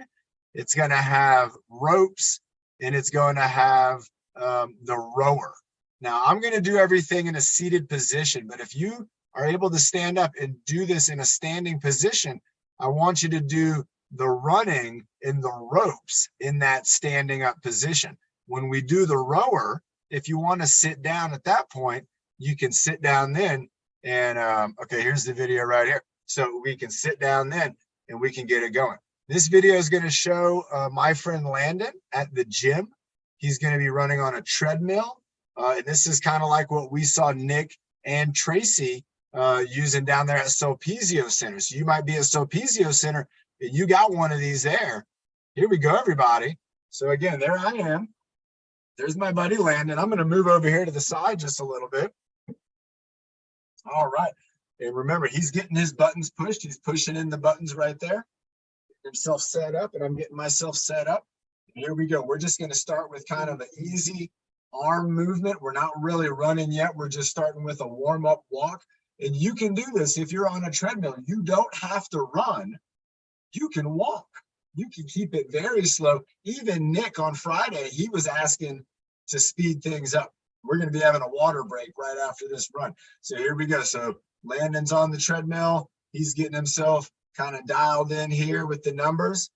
it's going to have ropes, and it's going to have the rower. Now I'm going to do everything in a seated position, but if you are able to stand up and do this in a standing position, I want you to do the running in the ropes in that standing up position. When we do the rower, if you want to sit down at that point, you can sit down then. And okay, here's the video right here. So we can sit down then and we can get it going. This video is going to show my friend Landon at the gym. He's going to be running on a treadmill. And this is kind of like what we saw Nick and Tracy using down there at Sulpizio Center. So you might be at Sulpizio Center and you got one of these there. Here we go, everybody. So again, there I am. There's my buddy Landon. I'm going to move over here to the side just a little bit. All right. And remember, he's getting his buttons pushed. He's pushing in the buttons right there. Himself set up, and I'm getting myself set up. And here we go. We're just going to start with kind of an easy arm movement. We're not really running yet. We're just starting with a warm-up walk. And you can do this if you're on a treadmill. You don't have to run. You can walk. You can keep it very slow. Even Nick on Friday, he was asking to speed things up. We're going to be having a water break right after this run. So here we go. So Landon's on the treadmill. He's getting himself kind of dialed in here with the numbers.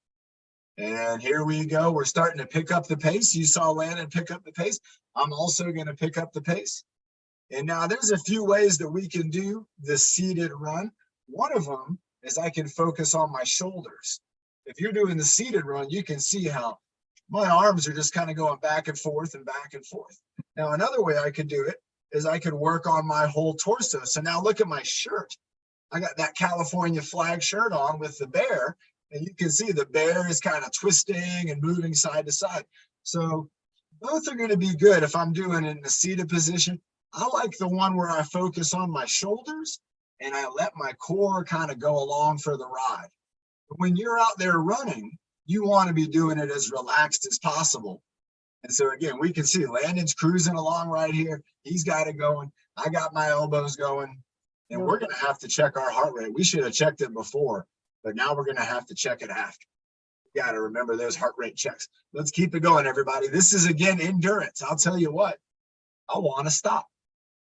And here we go. We're starting to pick up the pace. You saw Landon pick up the pace. I'm also going to pick up the pace. And now there's a few ways that we can do the seated run. One of them is I can focus on my shoulders. If you're doing the seated run, you can see how my arms are just kind of going back and forth and back and forth. Now, another way I could do it is I could work on my whole torso. So now look at my shirt. I got that California flag shirt on with the bear, and you can see the bear is kind of twisting and moving side to side. So both are going to be good if I'm doing it in a seated position. I like the one where I focus on my shoulders and I let my core kind of go along for the ride. But when you're out there running, you want to be doing it as relaxed as possible. And so again, we can see Landon's cruising along right here. He's got it going. I got my elbows going. And we're going to have to check our heart rate. We should have checked it before, but now we're going to have to check it after. You got to remember those heart rate checks. Let's keep it going, everybody. This is, again, endurance. I'll tell you what, I want to stop.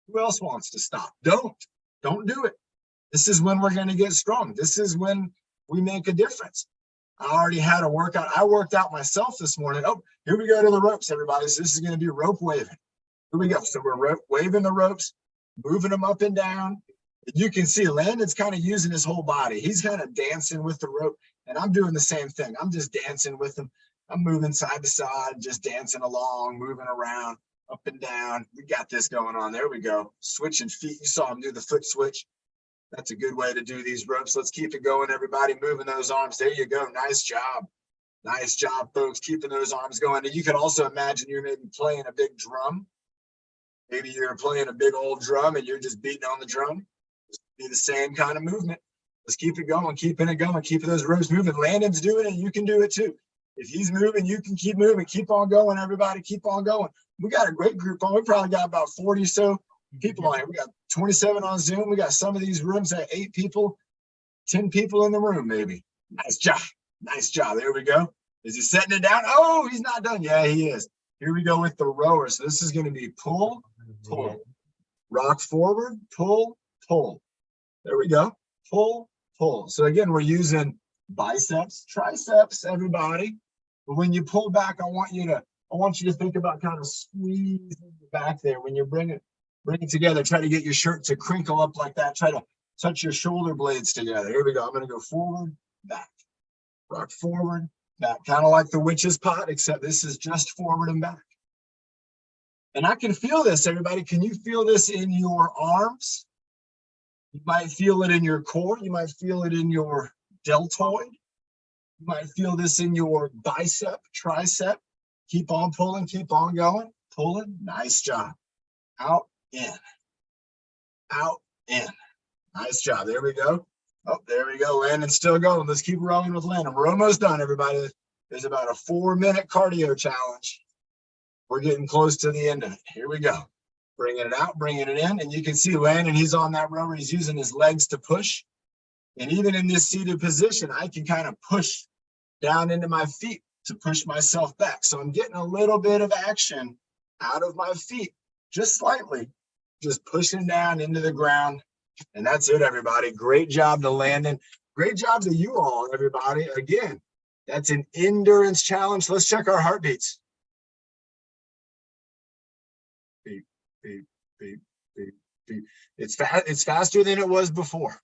Who else wants to stop? Don't do it. This is when we're going to get strong. This is when we make a difference. I already had a workout. I worked out myself this morning. Oh, here we go to the ropes, everybody. So this is going to be rope waving. Here we go. So we're waving the ropes, moving them up and down. You can see Landon's kind of using his whole body. He's kind of dancing with the rope, and I'm doing the same thing. I'm just dancing with him. I'm moving side to side, just dancing along, moving around, up and down. We got this going on. There we go. Switching feet. You saw him do the foot switch. That's a good way to do these ropes. Let's keep it going, everybody. Moving those arms. There you go. Nice job. Nice job, folks, keeping those arms going. And you can also imagine you're maybe playing a big drum. Maybe you're playing a big old drum and you're just beating on the drum. Be the same kind of movement. Let's keep it going, keeping it going, keeping those ropes moving. Landon's doing it, you can do it too. If he's moving, you can keep moving. Keep on going, everybody. Keep on going. We got a great group on. We probably got about 40 or so people on here. We got 27 on Zoom. We got some of these rooms at 8 people, 10 people in the room, maybe. Nice job. Nice job. There we go. Is he setting it down? Oh, he's not done. Yeah, he is. Here we go with the rower. So this is going to be pull, pull, rock forward, pull, pull. There we go. Pull, pull. So again, we're using biceps, triceps, everybody. But when you pull back, I want you to think about kind of squeezing the back there. When you bring it together, try to get your shirt to crinkle up like that. Try to touch your shoulder blades together. Here we go. I'm going to go forward, back, rock forward, back. Kind of like the witch's pot, except this is just forward and back. And I can feel this, everybody. Can you feel this in your arms? You might feel it in your core. You might feel it in your deltoid. You might feel this in your bicep, tricep. Keep on pulling, keep on going, pulling. Nice job. Out, in, out, in. Nice job. There we go. Oh, there we go. Landon's still going. Let's keep rolling with Landon. We're almost done, everybody. There's about a 4-minute cardio challenge. We're getting close to the end of it. Here we go. Bringing it out, bringing it in. And you can see Landon, he's on that rower. He's using his legs to push. And even in this seated position, I can kind of push down into my feet to push myself back. So I'm getting a little bit of action out of my feet, just slightly, just pushing down into the ground. And that's it, everybody. Great job to Landon. Great job to you all, everybody. Again, that's an endurance challenge. Let's check our heartbeats. Beep, beep, beep, beep, beep. It's faster than it was before.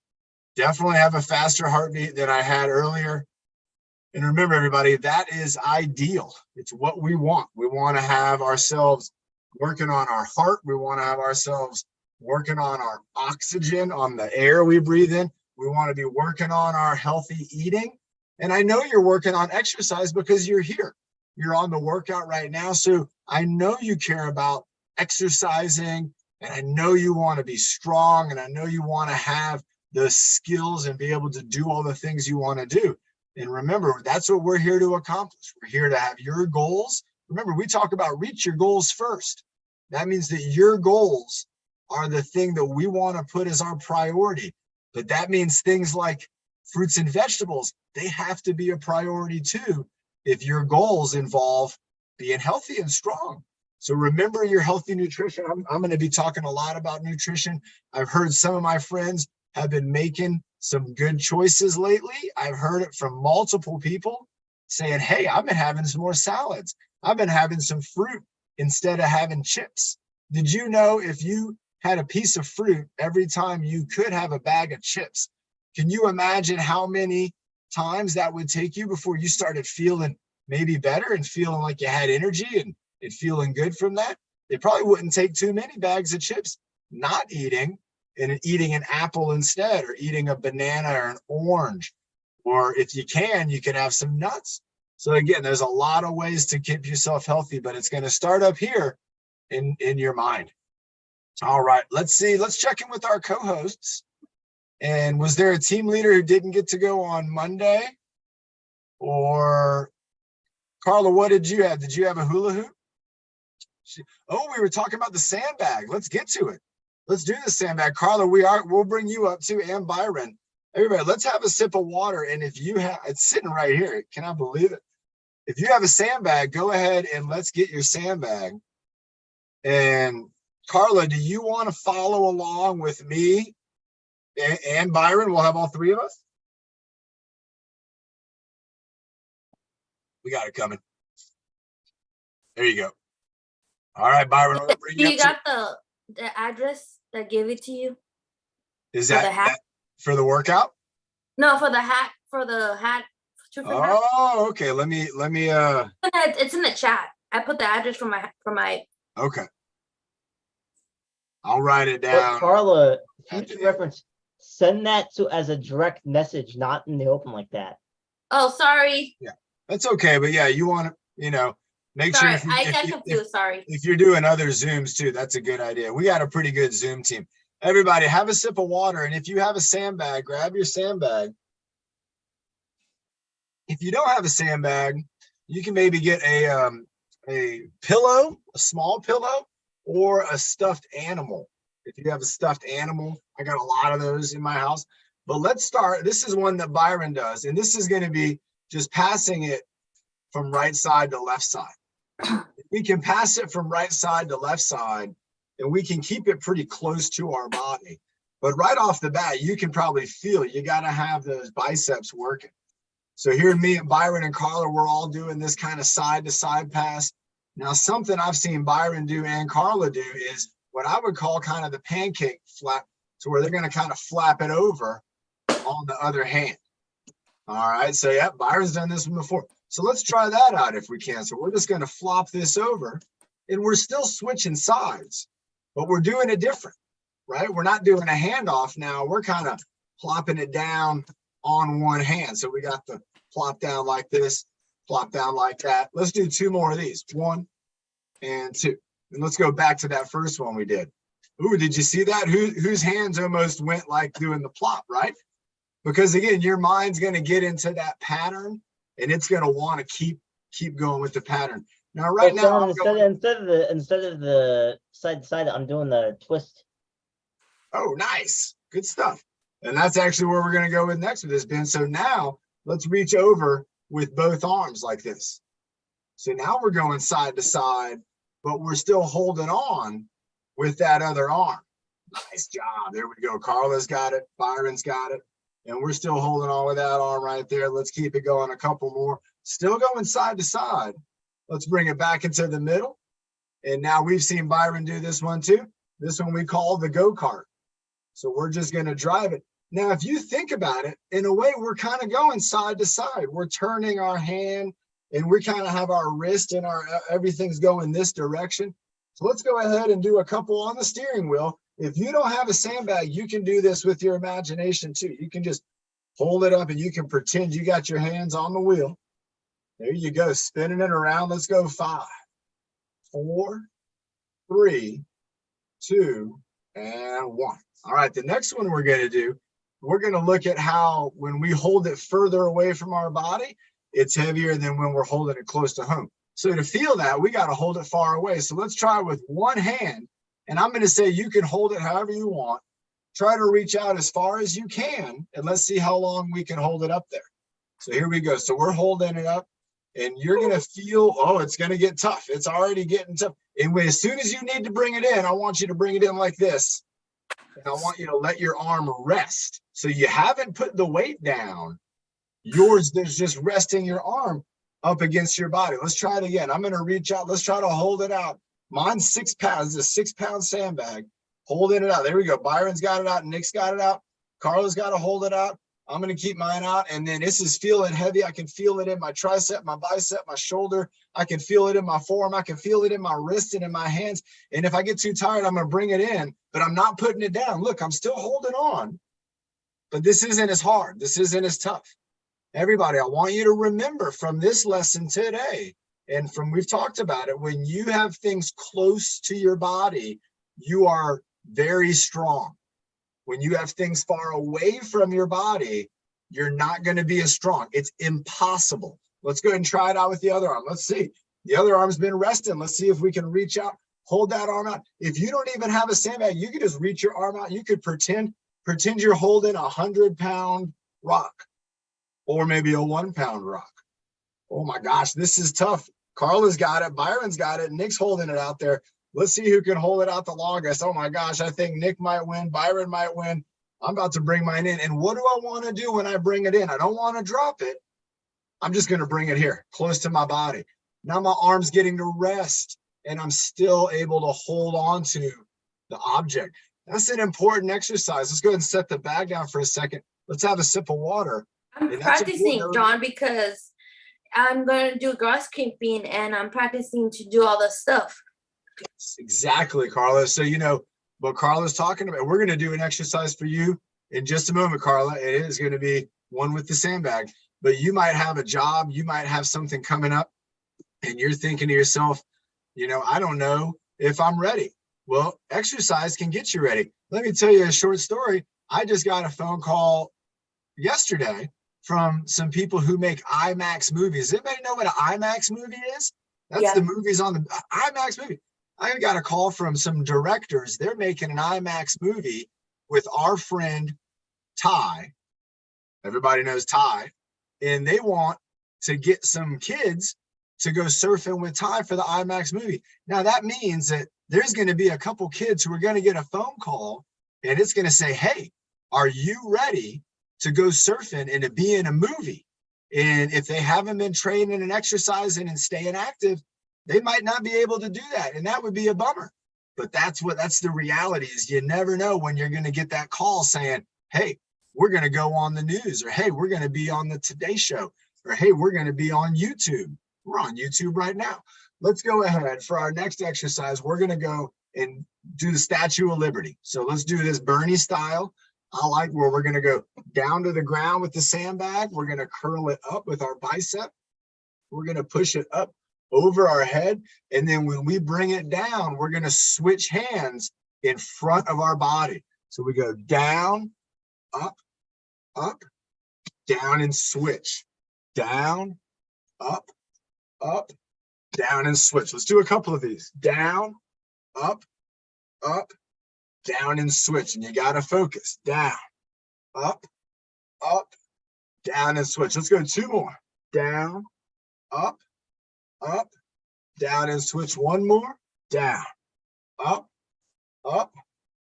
Definitely have a faster heartbeat than I had earlier. And remember, everybody, that is ideal. It's what we want. We want to have ourselves working on our heart. We want to have ourselves working on our oxygen, on the air we breathe in. We want to be working on our healthy eating. And I know you're working on exercise because you're here. You're on the workout right now. So I know you care about exercising, and I know you want to be strong, and I know you want to have the skills and be able to do all the things you want to do. And remember, that's what we're here to accomplish. We're here to have your goals. Remember, we talk about reach your goals first. That means that your goals are the thing that we want to put as our priority. But that means things like fruits and vegetables, they have to be a priority too, if your goals involve being healthy and strong. So remember your healthy nutrition. I'm going to be talking a lot about nutrition. I've heard some of my friends have been making some good choices lately. I've heard it from multiple people saying, hey, I've been having some more salads. I've been having some fruit instead of having chips. Did you know if you had a piece of fruit every time you could have a bag of chips? Can you imagine how many times that would take you before you started feeling maybe better and feeling like you had energy and feeling good from that? It probably wouldn't take too many bags of chips not eating, and eating an apple instead, or eating a banana or an orange. Or if you can have some nuts. So again, there's a lot of ways to keep yourself healthy, but it's going to start up here in your mind. All right, let's see. Let's check in with our co-hosts. And was there a team leader who didn't get to go on Monday? Or Carla, what did you have? Did you have a hula hoop? Oh, we were talking about the sandbag. Let's get to it. Let's do the sandbag. Carla, we'll bring you up too, and Byron. Everybody, let's have a sip of water. And if you have, it's sitting right here. Can I believe it? If you have a sandbag, go ahead and let's get your sandbag. And Carla, do you want to follow along with me and Byron? We'll have all three of us. We got it coming. There you go. All right, Byron. You got the address that gave it to you? Is For that, the hat? that for the workout? No, for the hat. For the hat. TruFit hat. Oh, okay. Let me. It's in the chat. I put the address for my. Okay. I'll write it But down. Carla, At future the reference, send that to as a direct message, not in the open like that. Oh, sorry. That's okay, but yeah, you want to, make Sorry, sure I got confused. Sorry. if you're doing other Zooms too, that's a good idea. We got a pretty good Zoom team. Everybody, have a sip of water, and if you have a sandbag, grab your sandbag. If you don't have a sandbag, you can maybe get a pillow, a small pillow, or a stuffed animal. If you have a stuffed animal, I got a lot of those in my house. But let's start. This is one that Byron does, and this is going to be just passing it from right side to left side. We can pass it from right side to left side, and we can keep it pretty close to our body. But right off the bat, you can probably feel you got to have those biceps working. So here, me and Byron and Carla, we're all doing this kind of side to side pass. Now, something I've seen Byron do and Carla do is what I would call kind of the pancake flap, to where they're going to kind of flap it over on the other hand. All right, so yeah, Byron's done this one before. So let's try that out if we can. So we're just going to flop this over, and we're still switching sides, but we're doing it different, right? We're not doing a handoff now. We're kind of plopping it down on one hand. So we got the plop down like this, plop down like that. Let's do 2 more of these, 1 and 2. And let's go back to that first one we did. Ooh, did you see that? Whose hands almost went like doing the plop, right? Because again, your mind's going to get into that pattern and it's going to want to keep going with the pattern. Now, right So now, instead of the side to side, I'm doing the twist. oh, nice. Good stuff. And that's actually where we're going to go with next with this, Ben. So now let's reach over with both arms like this. So now we're going side to side, but we're still holding on with that other arm. Nice job. There we go. Carla's got it. Byron's got it. And we're still holding on with that arm right there. Let's keep it going. A couple more. Still going side to side. Let's bring it back into the middle. And now we've seen Byron do this one too. This one we call the go-kart. So we're just going to drive it. Now, if you think about it, in a way, we're kind of going side to side. We're turning our hand and we kind of have our wrist and our everything's going this direction. So let's go ahead and do a couple on the steering wheel. If you don't have a sandbag, you can do this with your imagination too. You can just hold it up and you can pretend you got your hands on the wheel. There you go, spinning it around. Let's go 5, 4, 3, 2, and 1. All right, the next one we're going to do, we're going to look at how when we hold it further away from our body, it's heavier than when we're holding it close to home. So to feel that, we got to hold it far away. So let's try with one hand. And I'm going to say you can hold it however you want. Try to reach out as far as you can. And let's see how long we can hold it up there. So here we go. So we're holding it up. And you're going to feel, oh, it's going to get tough. It's already getting tough. And as soon as you need to bring it in, I want you to bring it in like this. And I want you to let your arm rest. So you haven't put the weight down. Yours is just resting your arm up against your body. Let's try it again. I'm going to reach out. Let's try to hold it out. Mine's 6 pounds. It's a 6-pound sandbag. Holding it out. There we go. Byron's got it out. Nick's got it out. Carla's got to hold it out. I'm going to keep mine out. And then this is feeling heavy. I can feel it in my tricep, my bicep, my shoulder. I can feel it in my forearm. I can feel it in my wrist and in my hands. And if I get too tired, I'm going to bring it in, but I'm not putting it down. Look, I'm still holding on, but this isn't as hard. This isn't as tough. Everybody, I want you to remember from this lesson today, and from we've talked about it, when you have things close to your body, you are very strong. When you have things far away from your body, you're not going to be as strong. It's impossible. Let's go ahead and try it out with the other arm. Let's see. The other arm's been resting. Let's see if we can reach out, hold that arm out. If you don't even have a sandbag, you could just reach your arm out. You could pretend you're holding a 100-pound rock or maybe a 1-pound rock. Oh my gosh, this is tough. Carla's got it. Byron's got it. Nick's holding it out there. Let's see who can hold it out the longest. Oh my gosh, I think Nick might win. Byron might win. I'm about to bring mine in. And what do I want to do when I bring it in? I don't want to drop it. I'm just going to bring it here, close to my body. Now my arm's getting to rest, and I'm still able to hold on to the object. That's an important exercise. Let's go ahead and set the bag down for a second. Let's have a sip of water. I'm practicing, John, because I'm going to do grass creeping, and I'm practicing to do all this stuff. Exactly, Carla. So you know what Carla's talking about. We're going to do an exercise for you in just a moment, Carla. It is going to be one with the sandbag, but you might have a job, you might have something coming up, and you're thinking to yourself, you know, I don't know if I'm ready. Well, exercise can get you ready. Let me tell you a short story. I just got a phone call yesterday from some people who make IMAX movies. Anybody know what an IMAX movie is? That's the movies on the IMAX movie. I got a call from some directors. They're making an IMAX movie with our friend Ty. Everybody knows Ty. And they want to get some kids to go surfing with Ty for the IMAX movie. Now that means that there's going to be a couple kids who are going to get a phone call, and it's going to say, hey, are you ready to go surfing and to be in a movie? And if they haven't been training and exercising and staying active, they might not be able to do that. And that would be a bummer. But that's the reality is you never know when you're going to get that call saying, hey, we're going to go on the news, or hey, we're going to be on the Today Show, or hey, we're going to be on YouTube. We're on YouTube right now. Let's go ahead for our next exercise. We're going to go and do the Statue of Liberty. So let's do this Bernie style. I like where we're going to go down to the ground with the sandbag. We're going to curl it up with our bicep. We're going to push it up over our head. And then when we bring it down, we're going to switch hands in front of our body. So we go down, up, down, and switch. Down, up, down, and switch. Let's do a couple of these. Down, up, down, and switch. And you got to focus. Down, up, down, and switch. Let's go 2 more. Down, up, down, and switch. 1 more. Down, up,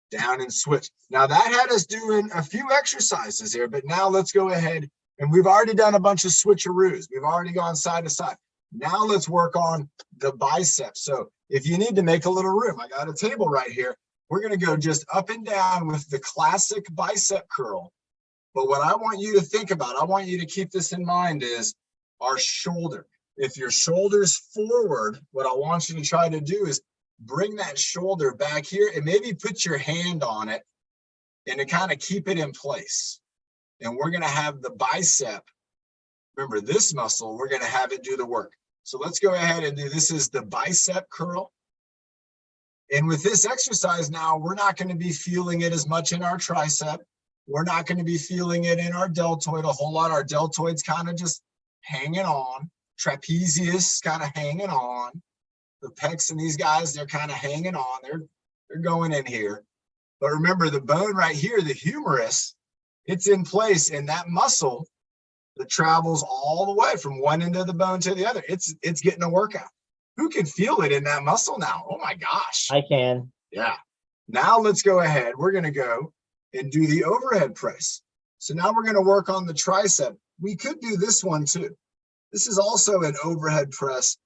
down, and switch. Now that had us doing a few exercises here, but now let's go ahead, and we've already done a bunch of switcheroos. We've already gone side to side. Now let's work on the biceps. So if you need to make a little room, I got a table right here. We're going to go just up and down with the classic bicep curl. But what I want you to think about, I want you to keep this in mind, is our shoulder. If your shoulder's forward, what I want you to try to do is bring that shoulder back here and maybe put your hand on it and to kind of keep it in place. And we're going to have the bicep, remember this muscle, we're going to have it do the work. So let's go ahead and do, this is the bicep curl. And with this exercise now, we're not going to be feeling it as much in our tricep. We're not going to be feeling it in our deltoid a whole lot. Our deltoid's kind of just hanging on. Trapezius kind of hanging on. The pecs and these guys, they're kind of hanging on. They're going in here. But remember, the bone right here, the humerus, it's in place, and that muscle that travels all the way from one end of the bone to the other, it's getting a workout. Who can feel it in that muscle now? Oh my gosh. I can. Yeah. Now let's go ahead. We're going to go and do the overhead press. So now we're going to work on the tricep. We could do this one too. This is also an overhead press,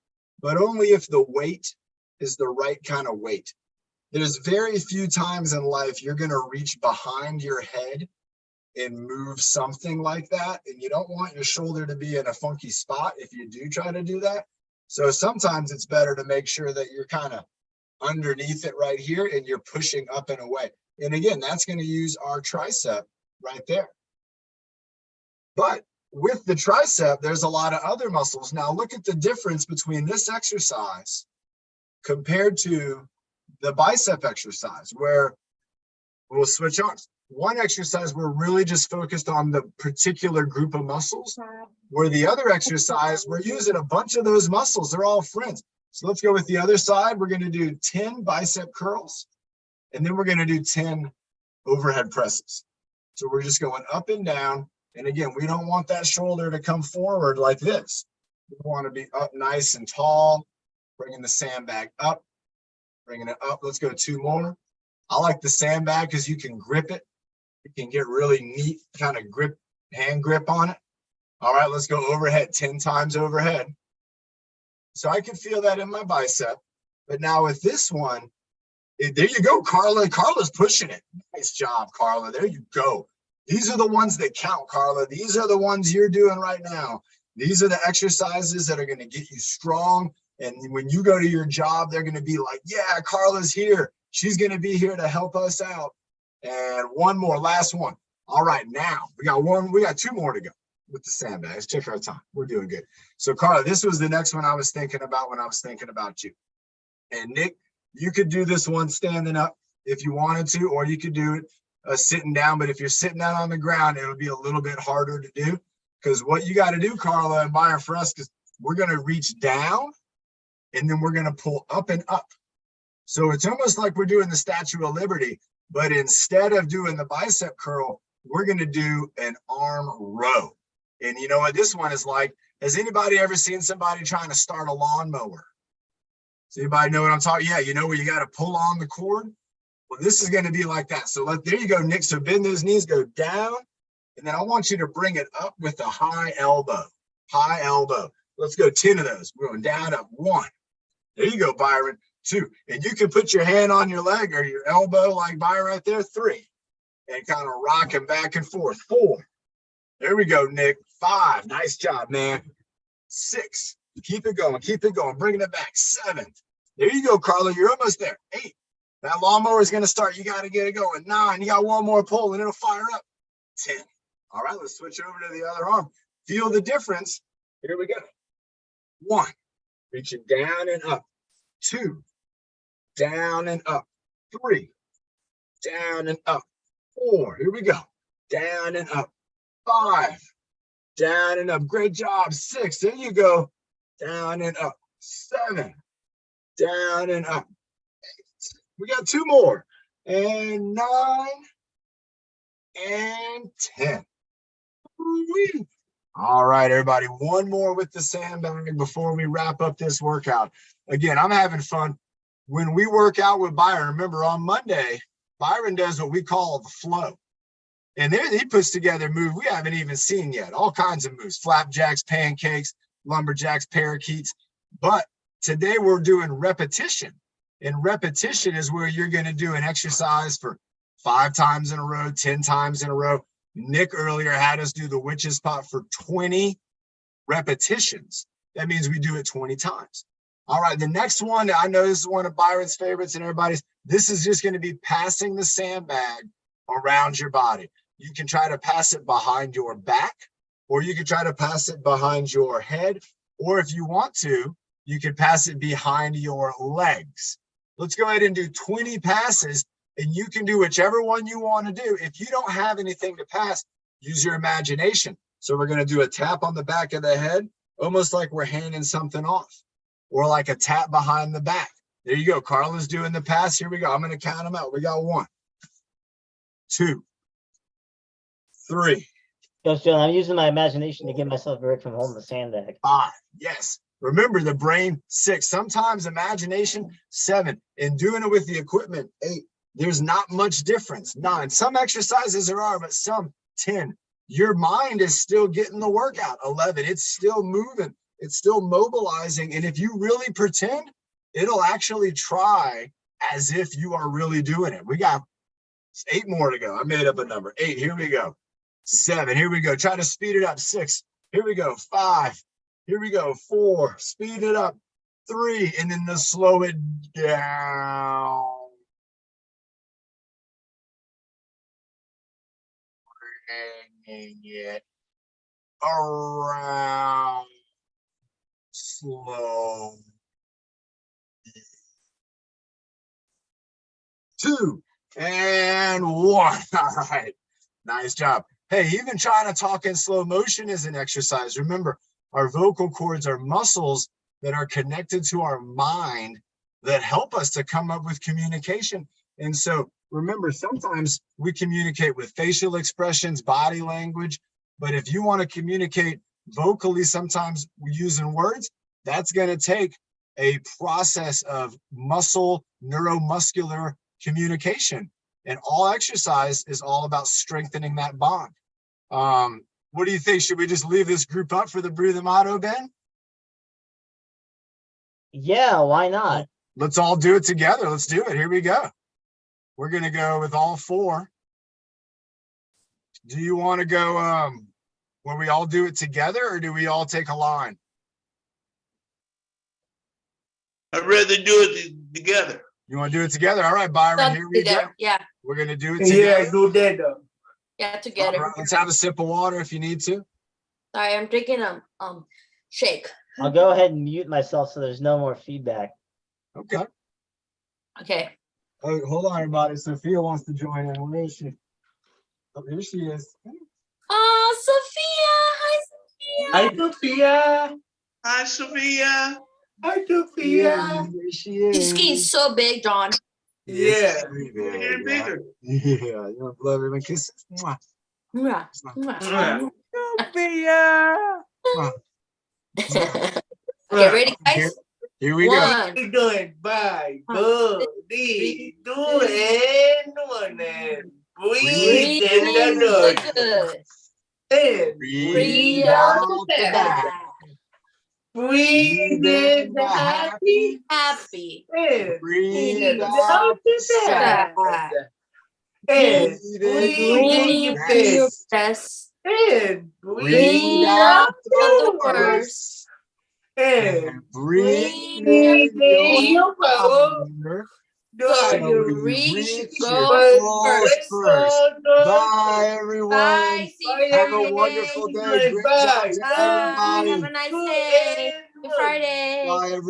but only if the weight is the right kind of weight. There's very few times in life you're going to reach behind your head and move something like that. And you don't want your shoulder to be in a funky spot if you do try to do that. So sometimes it's better to make sure that you're kind of underneath it right here and you're pushing up and away. And again, that's going to use our tricep right there. But with the tricep, there's a lot of other muscles. Now look at the difference between this exercise compared to the bicep exercise, where we'll switch arms. One exercise, we're really just focused on the particular group of muscles, where the other exercise, we're using a bunch of those muscles. They're all friends. So let's go with the other side. We're going to do 10 bicep curls, and then we're going to do 10 overhead presses. So we're just going up and down. And again, we don't want that shoulder to come forward like this. We want to be up nice and tall, bringing the sandbag up, bringing it up. Let's go 2 more. I like the sandbag because you can grip it. You can get really neat kind of grip, hand grip on it. All right, let's go overhead, 10 times overhead. So I can feel that in my bicep. But now with this one, there you go, Carla. Carla's pushing it. Nice job, Carla. There you go. These are the ones that count, Carla. These are the ones you're doing right now. These are the exercises that are going to get you strong. And when you go to your job, they're going to be like, yeah, Carla's here. She's going to be here to help us out. And one more, last one. All right, now we got 2 more to go with the sandbag. Let's check our time. We're doing good. So Carla, this was the next one I was thinking about when I was thinking about you. And Nick, you could do this one standing up if you wanted to, or you could do it sitting down. But if you're sitting down on the ground, it'll be a little bit harder to do, because what you got to do, Carla, and Byron, for us, is we're going to reach down and then we're going to pull up and up. So it's almost like we're doing the Statue of Liberty, but instead of doing the bicep curl, we're going to do an arm row. And you know what this one is like? Has anybody ever seen somebody trying to start a lawnmower? Does anybody know what I'm talking? Yeah, you know where you got to pull on the cord? Well, this is going to be like that. So there you go, Nick. So bend those knees, go down. And then I want you to bring it up with a high elbow. High elbow. Let's go 10 of those. We're going down, up. 1. There you go, Byron. 2. And you can put your hand on your leg or your elbow like Byron right there. 3. And kind of rocking back and forth. 4. There we go, Nick. 5. Nice job, man. 6. Keep it going. Keep it going. Bringing it back. 7. There you go, Carla. You're almost there. 8. That lawnmower is going to start. You got to get it going. 9. You got one more pull and it'll fire up. 10. All right, let's switch over to the other arm. Feel the difference. Here we go. 1. Reaching down and up. 2. Down and up. 3. Down and up. 4. Here we go. Down and up. 5. Down and up. Great job. 6. There you go. Down and up. 7. Down and up. 8. We got 2 more. And 9. And 10. Woo-wee. All right, everybody. One more with the sandbag before we wrap up this workout. Again, I'm having fun. When we work out with Byron, remember on Monday, Byron does what we call the flow. And there he puts together moves we haven't even seen yet. All kinds of moves, flapjacks, pancakes, lumberjacks, parakeets. But today we're doing repetition. And repetition is where you're going to do an exercise for 5 times in a row, 10 times in a row. Nick earlier had us do the witch's pot for 20 repetitions. That means we do it 20 times. All right, the next one, I know this is one of Byron's favorites and everybody's, this is just going to be passing the sandbag around your body. You can try to pass it behind your back, or you can try to pass it behind your head, or if you want to, you can pass it behind your legs. Let's go ahead and do 20 passes, and you can do whichever one you want to do. If you don't have anything to pass, use your imagination. So we're going to do a tap on the back of the head, almost like we're handing something off, or like a tap behind the back. There you go. Carla's doing the pass. Here we go. I'm going to count them out. We got 1, 2, 3. Coach John, I'm using my imagination to get myself a break from holding the sandbag. 5. Yes. Remember the brain. 6. Sometimes imagination. 7. And doing it with the equipment. 8. There's not much difference. 9. Some exercises there are, but some. 10. Your mind is still getting the workout. 11. It's still moving. It's still mobilizing. And if you really pretend, it'll actually try as if you are really doing it. We got 8 more to go. I made up a number. 8. Here we go. 7. Here we go. Try to speed it up. 6. Here we go. 5. Here we go. 4. Speed it up. 3. And then slow it down. Bringing it around. Slow. 2 and 1. All right. Nice job. Hey, even trying to talk in slow motion is an exercise. Remember, our vocal cords are muscles that are connected to our mind that help us to come up with communication. And so remember, sometimes we communicate with facial expressions, body language, but if you want to communicate vocally, sometimes using words, that's going to take a process of muscle, neuromuscular communication. And all exercise is all about strengthening that bond. What do you think? Should we just leave this group up for the Breathe the Motto, Ben? Yeah, why not? Let's all do it together. Let's do it. Here we go. We're going to go with all 4. Do you want to go where we all do it together, or do we all take a line? I'd rather do it together. You want to do it together? All right, Byron, here we go. Together. Yeah, We're going to do it together. Yeah, do that though. yeah, All together. right, let's have a sip of water if you need to. Sorry, I'm drinking a shake. I'll go ahead and mute myself so there's no more feedback. Okay. Okay. Oh, hold on, everybody. Sophia wants to join in. Where is she? Oh, here she is. Oh, Sophia. Hi, Sophia. Hi, Sophia. Hi, Sophia. Hi, Sophia. There she is. She's getting so big, John. Yeah. Getting bigger. Yeah, you want to blow everyone kisses? Mwah. Mwah, mwah, Sophia. Mwah. Okay, ready, guys? Here we go. 1, We're doing 5, 4, 3, 2, and 1. And breathe in the nose. Good. And Breathe out the back. breathe in the happy. Happy. And Breathe out out the sad. And breathe in your face. Chest. And breathe Breathe out out the the worst. worst. and breathe Breathe in in your power. power. So so So you you reach reach your your goals goals first. first. Bye, everyone. Bye. See you Have a Friday. wonderful day. Great job to Bye. Have everybody. a nice day. Happy Friday. Bye, everyone.